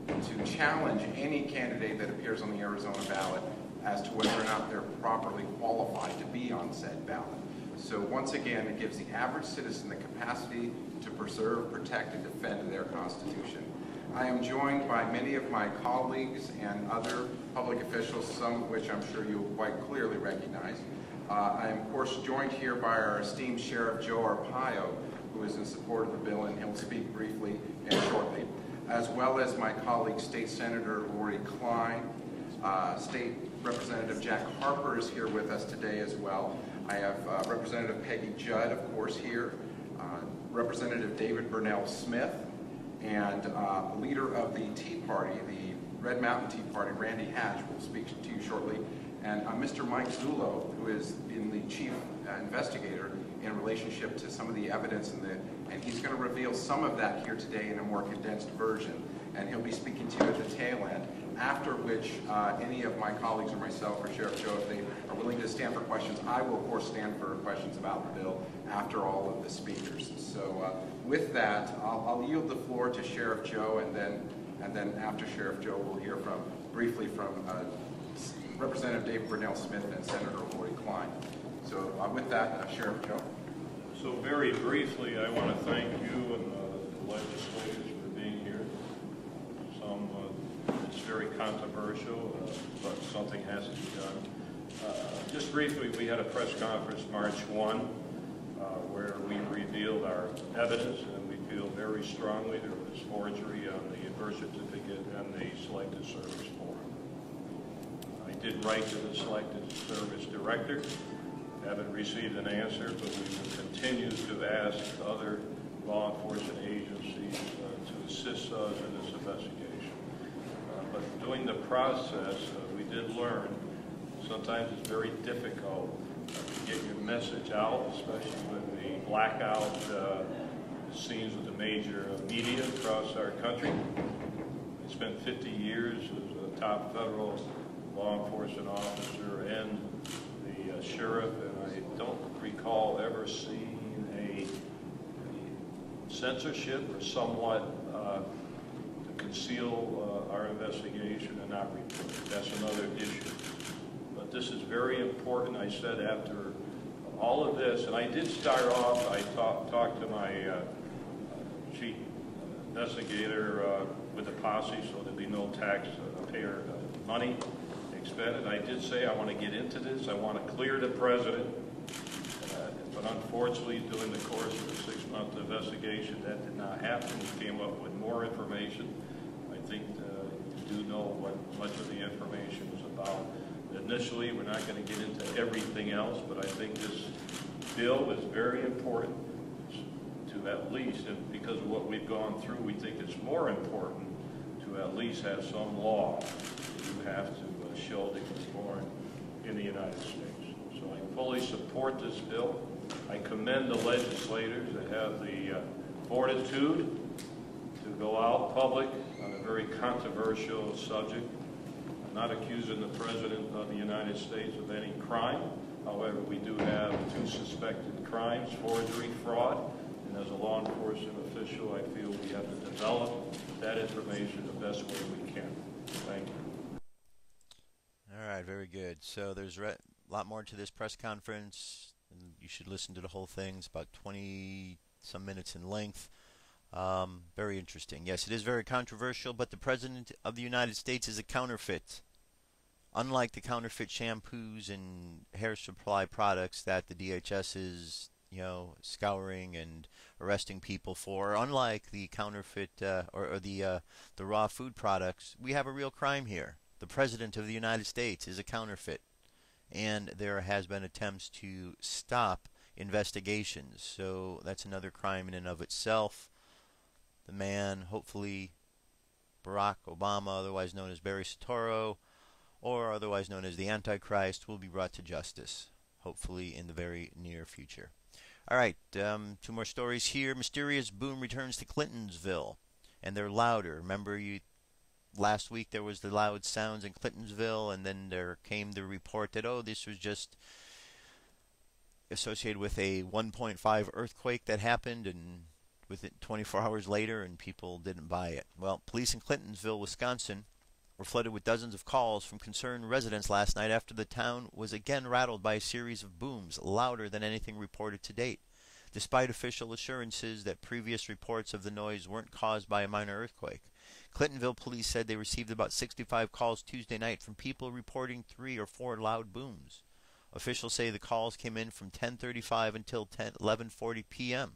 to challenge any candidate that appears on the Arizona ballot as to whether or not they're properly qualified to be on said ballot. So once again, it gives the average citizen the capacity to preserve, protect, and defend their Constitution. I am joined by many of my colleagues and other public officials, some of which I'm sure you'll quite clearly recognize. I am, of course, joined here by our esteemed Sheriff Joe Arpaio, who is in support of the bill, and he'll speak briefly and shortly, as well as my colleague, State Senator Lori Klein. State Representative Jack Harper is here with us today as well. I have Representative Peggy Judd, of course, here, Representative David Burnell Smith, and leader of the Tea Party, the Red Mountain Tea Party, Randy Hatch, will speak to you shortly, and Mr. Mike Zullo, who is in the chief investigator in relationship to some of the evidence, and he's going to reveal some of that here today in a more condensed version, and he'll be speaking to you at the tail end, after which any of my colleagues or myself or Sheriff Joe, if they are willing to stand for questions, I will, of course, stand for questions about the bill after all of the speakers. So with that, I'll yield the floor to Sheriff Joe, and then after Sheriff Joe, we'll hear briefly from Representative David Burnell Smith and Senator Lori Klein. So with that, Sheriff Joe. So very briefly, I want to thank you and the legislators for being here. It's very controversial, but something has to be done. Just briefly, we had a press conference March 1 where we revealed our evidence, and we feel very strongly there was forgery on the birth certificate and the selected service form. I did write to the selected service director. Haven't received an answer, but we will continue to ask other law enforcement agencies to assist us in this investigation. But during the process, we did learn sometimes it's very difficult to get your message out, especially when the blackout scenes with the major media across our country. I spent 50 years as a top federal law enforcement officer and the sheriff, and I don't recall ever seeing a censorship or somewhat to conceal our investigation and not report it. That's another issue. But this is very important. I said after all of this, and I did start off, I talked to my chief investigator with the posse so there'd be no taxpayer money expended. I did say I want to get into this. I want to clear the president. But unfortunately, during the course of the 6-month investigation, that did not happen. We came up with more information. I think you do know what much of the information is about. Initially, we're not going to get into everything else, but I think this bill is very important to at least, and because of what we've gone through, we think it's more important to at least have some law that you have to show that you're born in the United States. So I fully support this bill. I commend the legislators that have the fortitude to go out public on a very controversial subject. I'm not accusing the President of the United States of any crime. However, we do have 2 suspected crimes, forgery, fraud, and as a law enforcement official, I feel we have to develop that information the best way we can. Thank you. All right, very good. So there's a lot more to this press conference, and you should listen to the whole thing. It's about 20-some minutes in length. Very interesting. Yes, it is very controversial, but the President of the United States is a counterfeit. Unlike the counterfeit shampoos and hair supply products that the DHS is, scouring and arresting people for, unlike the counterfeit or the raw food products, we have a real crime here. The President of the United States is a counterfeit, and there has been attempts to stop investigations. So that's another crime in and of itself. The man, hopefully Barack Obama, otherwise known as Barry Soetoro, or otherwise known as the Antichrist, will be brought to justice, hopefully in the very near future. All right, 2 more stories here. Mysterious boom returns to Clintonsville, and they're louder. Remember, last week there was the loud sounds in Clintonsville, and then there came the report that, this was just associated with a 1.5 earthquake that happened, and within 24 hours later, and people didn't buy it. Well, police in Clintonsville, Wisconsin, were flooded with dozens of calls from concerned residents last night after the town was again rattled by a series of booms, louder than anything reported to date. Despite official assurances that previous reports of the noise weren't caused by a minor earthquake. Clintonville police said they received about 65 calls Tuesday night from people reporting 3 or 4 loud booms. Officials say the calls came in from 10:35 until 11:40 p.m.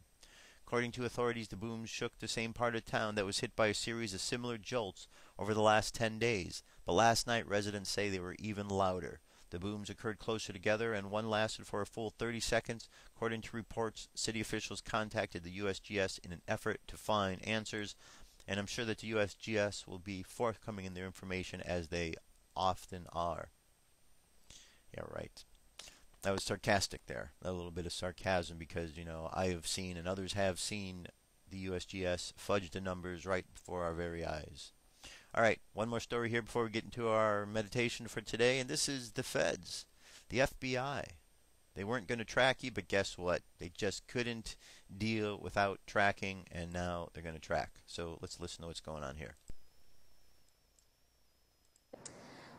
According to authorities, the booms shook the same part of town that was hit by a series of similar jolts over the last 10 days. But last night, residents say they were even louder. The booms occurred closer together, and one lasted for a full 30 seconds. According to reports, city officials contacted the USGS in an effort to find answers, and I'm sure that the USGS will be forthcoming in their information, as they often are. Yeah, right. That was sarcastic there. A little bit of sarcasm because, you know, I have seen and others have seen the USGS fudge the numbers right before our very eyes. All right, one more story here before we get into our meditation for today, and this is the feds, the FBI. They weren't going to track you, but guess what? They just couldn't deal without tracking, and now they're going to track. So let's listen to what's going on here.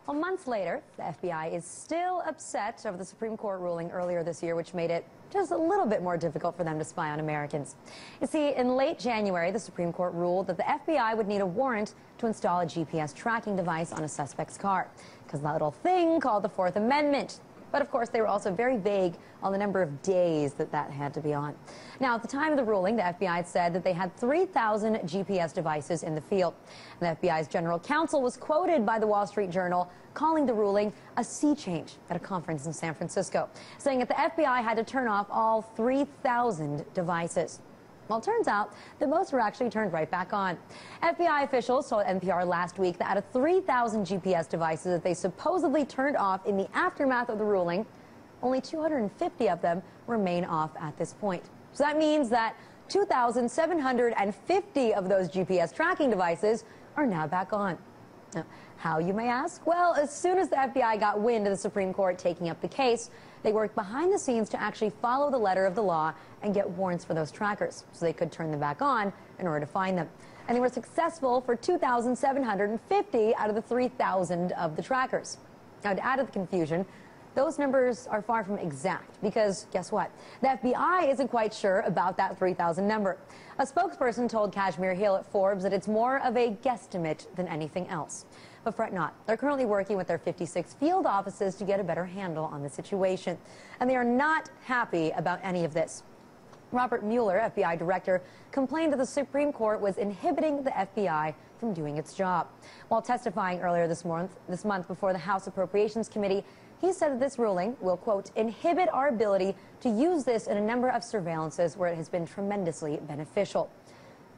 Well, months later, the FBI is still upset over the Supreme Court ruling earlier this year, which made it just a little bit more difficult for them to spy on Americans. You see, in late January, the Supreme Court ruled that the FBI would need a warrant to install a GPS tracking device on a suspect's car, because that little thing called the Fourth Amendment. But of course, they were also very vague on the number of days that had to be on. Now, at the time of the ruling, the FBI had said that they had 3,000 GPS devices in the field. And the FBI's general counsel was quoted by the Wall Street Journal calling the ruling a sea change at a conference in San Francisco, saying that the FBI had to turn off all 3,000 devices. Well, it turns out that most were actually turned right back on. FBI officials told NPR last week that out of 3,000 GPS devices that they supposedly turned off in the aftermath of the ruling, only 250 of them remain off at this point. So that means that 2,750 of those GPS tracking devices are now back on. Now, how, you may ask? Well, as soon as the FBI got wind of the Supreme Court taking up the case, they worked behind the scenes to actually follow the letter of the law and get warrants for those trackers so they could turn them back on in order to find them. And they were successful for 2,750 out of the 3,000 of the trackers. Now, to add to the confusion, those numbers are far from exact because, guess what? The FBI isn't quite sure about that 3,000 number. A spokesperson told Kashmir Hill at Forbes that it's more of a guesstimate than anything else. But fret not. They're currently working with their 56 field offices to get a better handle on the situation. And they are not happy about any of this. Robert Mueller, FBI director, complained that the Supreme Court was inhibiting the FBI from doing its job. While testifying earlier this month before the House Appropriations Committee, he said that this ruling will, quote, inhibit our ability to use this in a number of surveillances where it has been tremendously beneficial.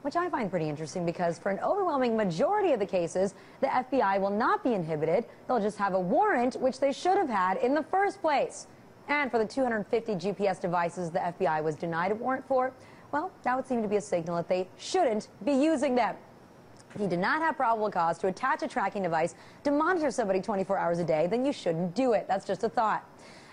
Which I find pretty interesting because for an overwhelming majority of the cases, the FBI will not be inhibited. They'll just have a warrant, which they should have had in the first place. And for the 250 GPS devices the FBI was denied a warrant for, well, that would seem to be a signal that they shouldn't be using them. If you did not have probable cause to attach a tracking device to monitor somebody 24 hours a day, then you shouldn't do it. That's just a thought.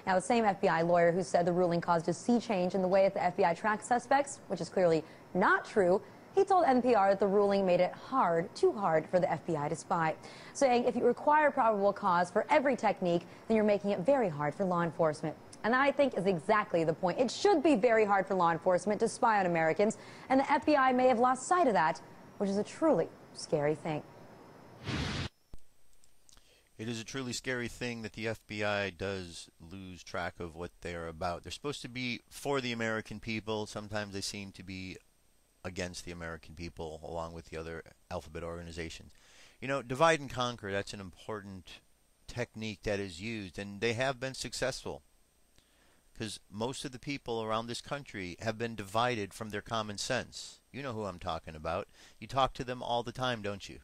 Now, the same FBI lawyer who said the ruling caused a sea change in the way that the FBI tracks suspects, which is clearly not true, he told NPR that the ruling made it too hard for the FBI to spy, saying if you require probable cause for every technique, then you're making it very hard for law enforcement. And that, I think, is exactly the point. It should be very hard for law enforcement to spy on Americans, and the FBI may have lost sight of that, which is a truly scary thing. It is a truly scary thing that the FBI does lose track of what they're about. They're supposed to be for the American people. Sometimes they seem to be against the American people, along with the other alphabet organizations. You know, divide and conquer, that's an important technique that is used, and they have been successful. Because most of the people around this country have been divided from their common sense. You know who I'm talking about. You talk to them all the time, don't you?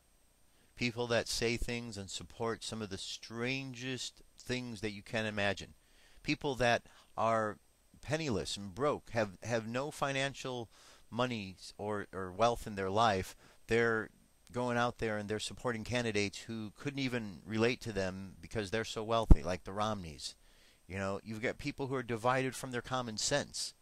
People that say things and support some of the strangest things that you can imagine. People that are penniless and broke, have no financial money or wealth in their life. They're going out there and they're supporting candidates who couldn't even relate to them because they're so wealthy, like the Romneys. You know, you've got people who are divided from their common sense.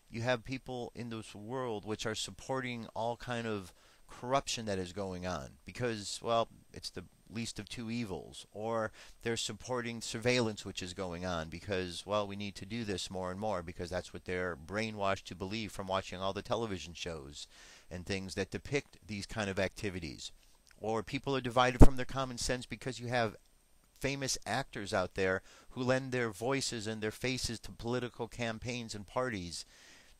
You have people in this world which are supporting all kind of corruption that is going on because, well, it's the least of two evils, or they're supporting surveillance which is going on because, well, we need to do this more and more because that's what they're brainwashed to believe from watching all the television shows and things that depict these kind of activities. Or people are divided from their common sense because you have famous actors out there who lend their voices and their faces to political campaigns and parties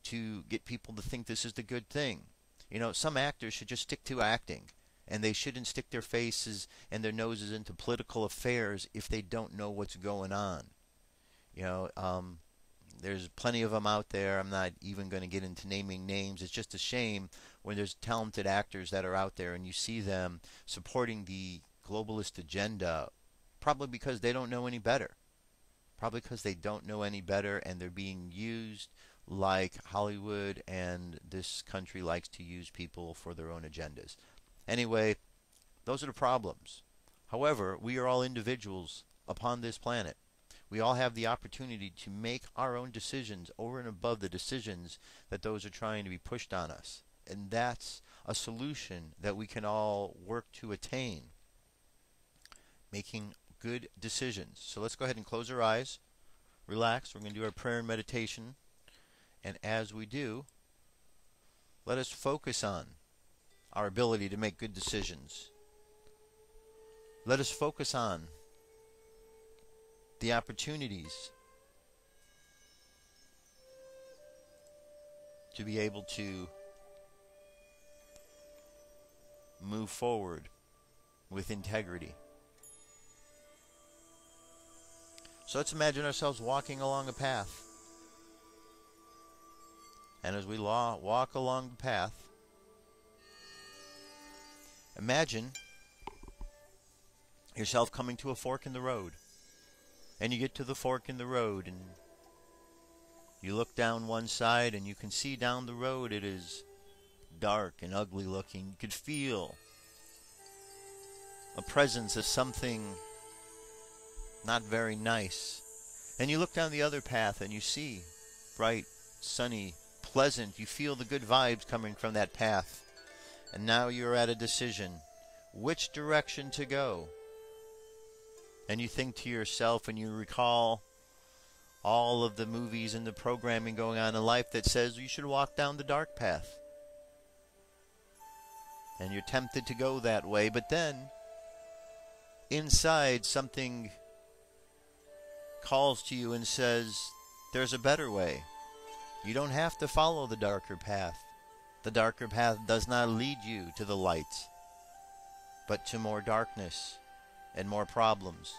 to get people to think this is the good thing. You know, some actors should just stick to acting, and they shouldn't stick their faces and their noses into political affairs if they don't know what's going on. You know, there's plenty of them out there. I'm not even going to get into naming names. It's just a shame when there's talented actors that are out there and you see them supporting the globalist agenda, probably because they don't know any better. Probably because they don't know any better, and they're being used like Hollywood and this country likes to use people for their own agendas. Anyway, those are the problems. However, we are all individuals upon this planet. We all have the opportunity to make our own decisions over and above the decisions that those are trying to be pushed on us. And that's a solution that we can all work to attain. Making good decisions. So let's go ahead and close our eyes. Relax. We're going to do our prayer and meditation. And as we do, let us focus on our ability to make good decisions. Let us focus on the opportunities to be able to move forward with integrity. So let's imagine ourselves walking along a path. And as we walk along the path, imagine yourself coming to a fork in the road. And you get to the fork in the road and you look down one side and you can see down the road it is dark and ugly looking. You could feel a presence of something not very nice. And you look down the other path and you see bright, sunny, pleasant. You feel the good vibes coming from that path. And now you're at a decision. Which direction to go? And you think to yourself and you recall all of the movies and the programming going on in life that says you should walk down the dark path. And you're tempted to go that way, but then inside something calls to you and says there's a better way. You don't have to follow the darker path. The darker path does not lead you to the light, but to more darkness and more problems.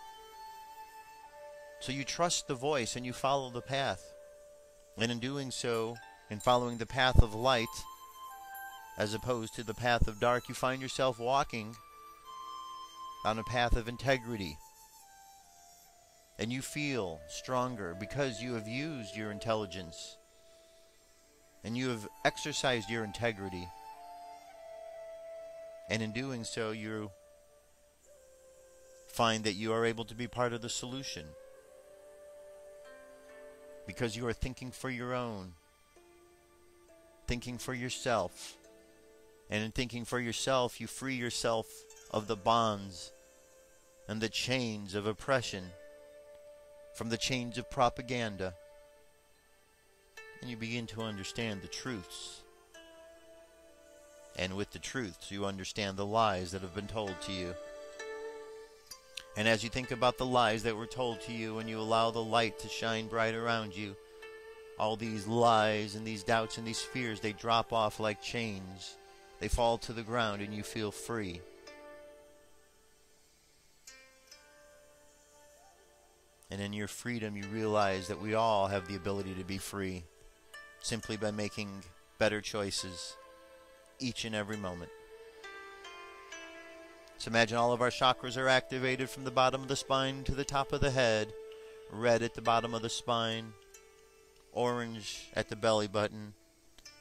So you trust the voice and you follow the path. And in doing so, in following the path of light, as opposed to the path of dark, you find yourself walking on a path of integrity. And you feel stronger because you have used your intelligence and you have exercised your integrity. And in doing so, you find that you are able to be part of the solution because you are thinking for your own, thinking for yourself. And in thinking for yourself, you free yourself of the bonds and the chains of oppression, from the chains of propaganda. And you begin to understand the truths. And with the truths, you understand the lies that have been told to you. And as you think about the lies that were told to you and you allow the light to shine bright around you, all these lies and these doubts and these fears, they drop off like chains. They fall to the ground and you feel free. And in your freedom, you realize that we all have the ability to be free simply by making better choices each and every moment. So imagine all of our chakras are activated from the bottom of the spine to the top of the head. Red at the bottom of the spine, orange at the belly button,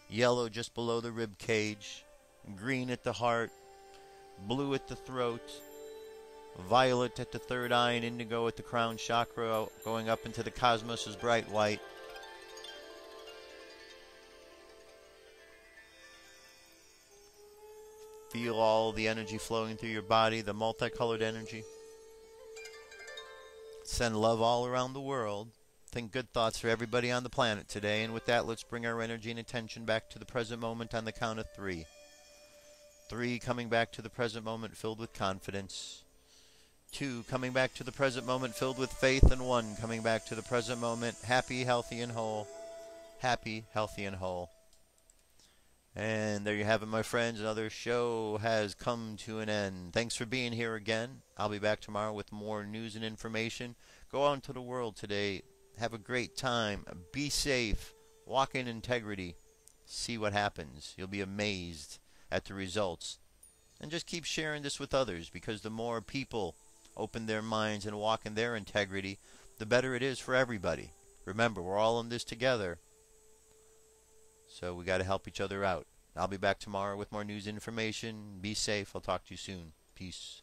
yellow just below the rib cage, green at the heart, blue at the throat, violet at the third eye, and indigo at the crown chakra, going up into the cosmos as bright white. Feel all the energy flowing through your body, the multicolored energy. Send love all around the world. Think good thoughts for everybody on the planet today. And with that, let's bring our energy and attention back to the present moment on the count of 3. 3, coming back to the present moment filled with confidence. 2, coming back to the present moment filled with faith. And 1, coming back to the present moment happy, healthy, and whole. Happy, healthy, and whole. And there you have it, my friends. Another show has come to an end. Thanks for being here again. I'll be back tomorrow with more news and information. Go out into the world today. Have a great time. Be safe. Walk in integrity. See what happens. You'll be amazed at the results. And just keep sharing this with others, because the more people open their minds and walk in their integrity, the better it is for everybody. Remember, we're all in this together. So we got to help each other out. I'll be back tomorrow with more news and information. Be safe. I'll talk to you soon. Peace.